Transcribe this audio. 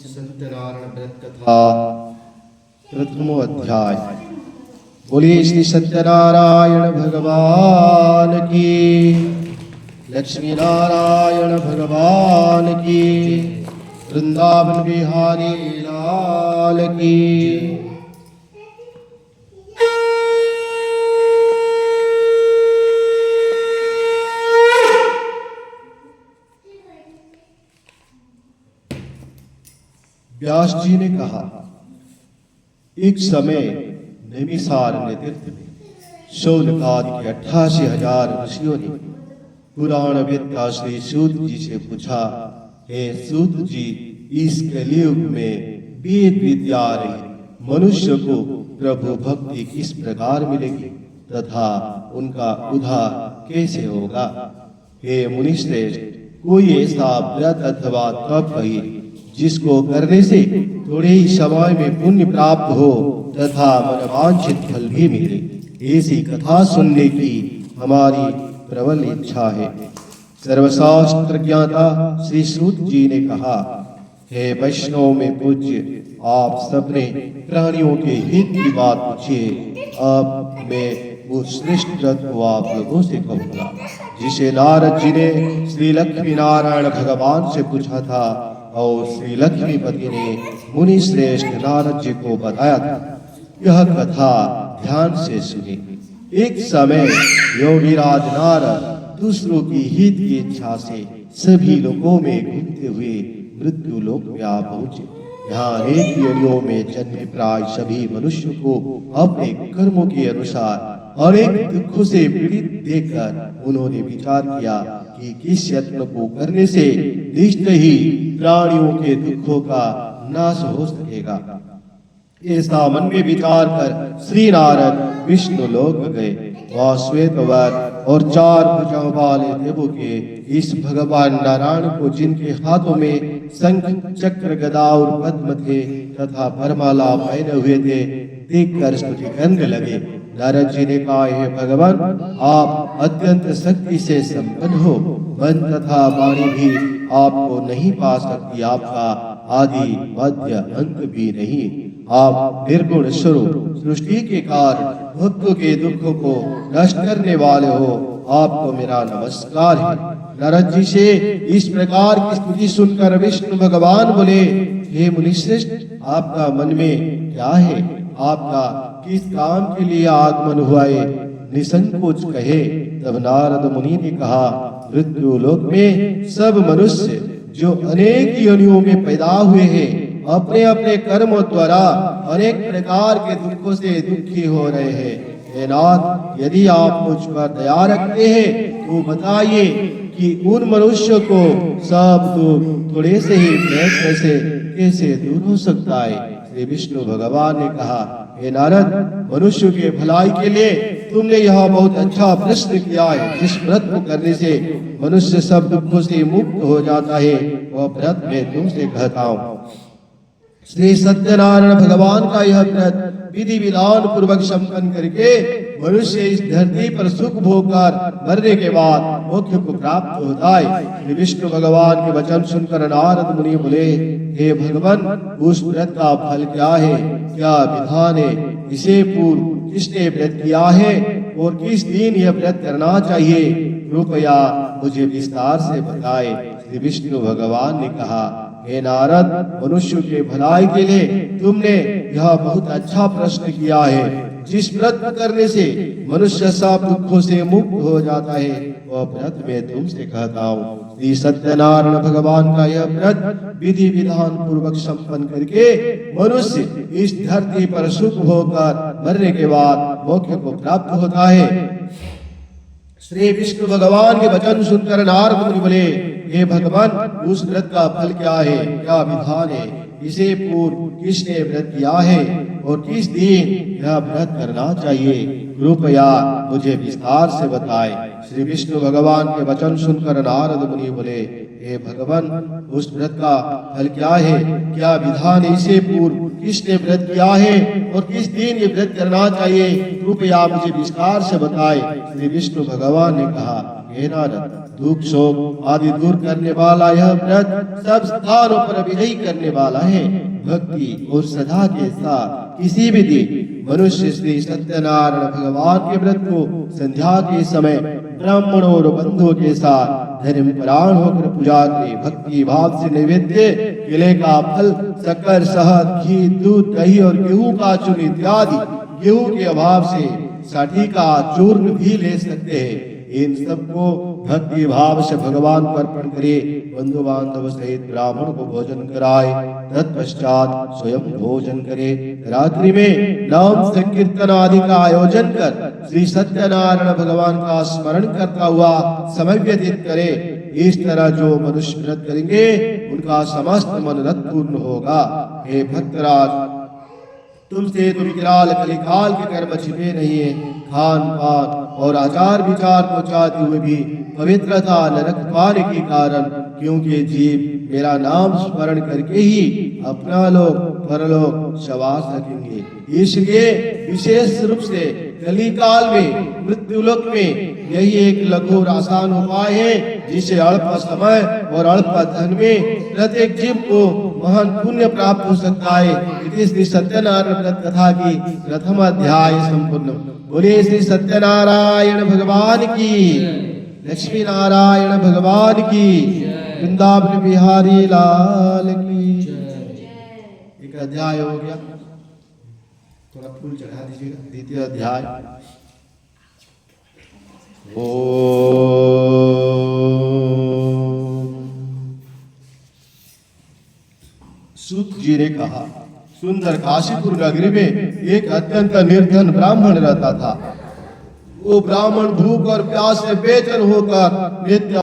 सत्यनारायण व्रत कथा प्रथमो अध्याय। बोलिए श्री सत्यनारायण भगवान की, लक्ष्मी नारायण भगवान की, वृंदावन बिहारी लाल की। व्यास जी ने कहा, एक समय नैमिषारण्य तीर्थ में शौनकादि के 88,000 ऋषियों ने पुराणवेत्ता श्री सूत जी से पूछा, हे सूत जी, इस कलियुग में वेद विद्या रहित मनुष्य को प्रभु भक्ति किस प्रकार मिलेगी तथा उनका उद्धार कैसे होगा? हे मुनिश्रेष्ठ, कोई ऐसा व्रत अथवा तप कहिए जिसको करने से थोड़े ही समय में पुण्य प्राप्त हो तथा मनवांछित फल भी मिले। ऐसी कथा सुनने की हमारी प्रबल इच्छा है। सर्वशास्त्र ज्ञाता श्री सूत जी ने कहा, हे वैष्णव में पूज्य, आप सबने प्राणियों के हित की बात पूछिए। अब मैं उस श्रेष्ठ व्रत को आप लोगों से कहूँगा जिसे नारद जी ने श्री लक्ष्मी नारायण भगवान से पूछा था और श्री लक्ष्मीपति ने मुनि श्रेष्ठ नारद जी को बताया था। यह कथा ध्यान से सुनी। एक समय योगीराज नारद दूसरों की हित की इच्छा से सभी लोगों में घूमते हुए मृत्यु लोक में आ पहुंचे। यहाँ अनेक योनियों में जन्मे प्राय सभी मनुष्य को अपने कर्मों के अनुसार अनेक दुखों से पीड़ित देखकर उन्होंने विचार किया कि किस यत्न को करने से निश्चय ही प्राणियों के दुखों का नाश हो सकेगा। ऐसा मन में विचार कर श्री नारद विष्णु लोक गए। वह श्वेत वर और 4 भुजाओं वाले देवों के इस भगवान नारायण को, जिनके हाथों में शंख चक्र गदा और पद्म थे तथा वरमाला पहने हुए थे, देखकर स्तुति करने लगे। नारद जी ने कहा, हे भगवान, आप अत्यंत शक्ति से संपन्न हो, मन तथा वाणी भी आपको नहीं पा सकती, आपका आदि मध्य अंत भी नहीं। आप निर्गुण स्वरूप, सृष्टि के कारण भक्तों के दुखों को नष्ट करने वाले हो, आपको मेरा नमस्कार है। नारद जी से इस प्रकार की स्तुति सुनकर विष्णु भगवान बोले, हे मुनिश्रेष्ठ, आपका मन में क्या है? आपका किस काम के लिए आगमन हुआ है? निसंकोच कहे। तब नारद मुनि ने कहा, मृत्यु लोक में सब मनुष्य जो अनेक योनियों में पैदा हुए हैं, अपने अपने कर्मों द्वारा अनेक प्रकार के दुखों से दुखी हो रहे हैं। हे नाथ, यदि आप मुझ पर दया रखते हैं तो बताइए कि उन मनुष्य को सब दुख थोड़े से ही प्रयत्न से कैसे दूर हो सकता है? श्री विष्णु भगवान ने कहा, हे नारद, मनुष्य के भलाई के लिए तुमने यह बहुत अच्छा प्रश्न किया है। जिस व्रत को करने से मनुष्य सब दुखों से मुक्त हो जाता है, वह व्रत मैं तुमसे कहता हूँ। श्री सत्यनारायण भगवान का यह व्रत विधि विधान पूर्वक संपन्न करके मनुष्य इस धरती पर सुख भोगकर मरने के बाद मोक्ष को प्राप्त होता है। श्री विष्णु भगवान के वचन सुनकर नारद मुनि बोले, हे भगवान, उस व्रत का फल क्या है? क्या विधान है? इसे पूर्व किसने व्रत किया है और किस दिन यह व्रत करना चाहिए? कृपया मुझे विस्तार से बताए। श्री विष्णु भगवान ने कहा, हे नारद, मनुष्य के भलाई के लिए तुमने यह बहुत अच्छा प्रश्न किया है। जिस व्रत करने से मनुष्य सब दुखों से मुक्त हो जाता है, वह व्रत मैं तुमसे कहता हूँ। श्री सत्यनारायण भगवान का यह व्रत विधि विधान पूर्वक संपन्न करके मनुष्य इस धरती पर सुख होकर मरने के बाद मोक्ष को प्राप्त होता है। श्री विष्णु भगवान के वचन सुनकर नारद मुनि बोले, हे भगवान, उस व्रत का फल क्या है? क्या विधान है? इसे पूर्व किसने व्रत किया है और किस दिन यह व्रत करना चाहिए? कृपया मुझे विस्तार से बताए। श्री विष्णु भगवान के वचन सुनकर नारद मुनि बोले, हे भगवान, उस व्रत का फल क्या है? क्या विधान? इससे पूर्व किसने व्रत किया है और किस दिन ये व्रत करना चाहिए? कृपया मुझे विस्तार से बताए। श्री विष्णु भगवान ने कहा, हे नारद, दुख शोक आदि दूर करने वाला यह व्रत सब स्थानों पर विजयी करने वाला है। भक्ति और श्रद्धा के साथ किसी भी दिन मनुष्य श्री सत्यनारायण भगवान के व्रत को संध्या के समय ब्राह्मणों और बंधुओं के साथ धर्म परायण होकर पूजा करे। भक्ति भाव से नैवेद्य केले का फल, शक्कर, शहद, घी, दूध, दही और गेहूं का चूर्ण इत्यादि गेहूं के अभाव से साठी का चूर्ण भी ले सकते हैं। इन सबको भक्ति भाव से भगवान को अर्पण करे। बंधु बांधव सहित ब्राह्मण को भोजन कराए, तत्पश्चात स्वयं भोजन करे। रात्रि में नाम संकीर्तन आदि का आयोजन कर श्री सत्यनारायण भगवान का स्मरण करता हुआ समय व्यतीत करे। इस तरह जो मनुष्य व्रत करेंगे उनका समस्त मनोरथ पूर्ण होगा। हे भक्तराज, तुमसे तो विकराल कलिकाल के कर्म छिपे नहीं है। खान पान और आचार विचार को चाहते हुए भी पवित्रता न रख पाने के कारण, क्योंकि जीव मेरा नाम स्मरण करके ही अपना लोक परलोक सवार सकेंगे। इसलिए विशेष रूप से कलिकाल में मृत्युलोक में यही एक लघु और आसान उपाय है, जिसे अल्प समय और अल्प धन में प्रत्येक जीव को महान पुण्य प्राप्त हो सकता है। इति श्री सत्यनारायण व्रत कथा की प्रथम अध्याय संपूर्ण। बोले श्री सत्यनारायण भगवान की, लक्ष्मी नारायण भगवान की, वृंदावन बिहारी लाल की। एक अध्याय हो गया, थोड़ा फूल चढ़ा दीजिएगा। द्वितीय अध्याय। सूत जी ने कहा, सुंदर काशीपुर नगरी में एक अत्यंत निर्धन ब्राह्मण रहता था। वो ब्राह्मण भूख और प्यास से बेचैन होकर नित्य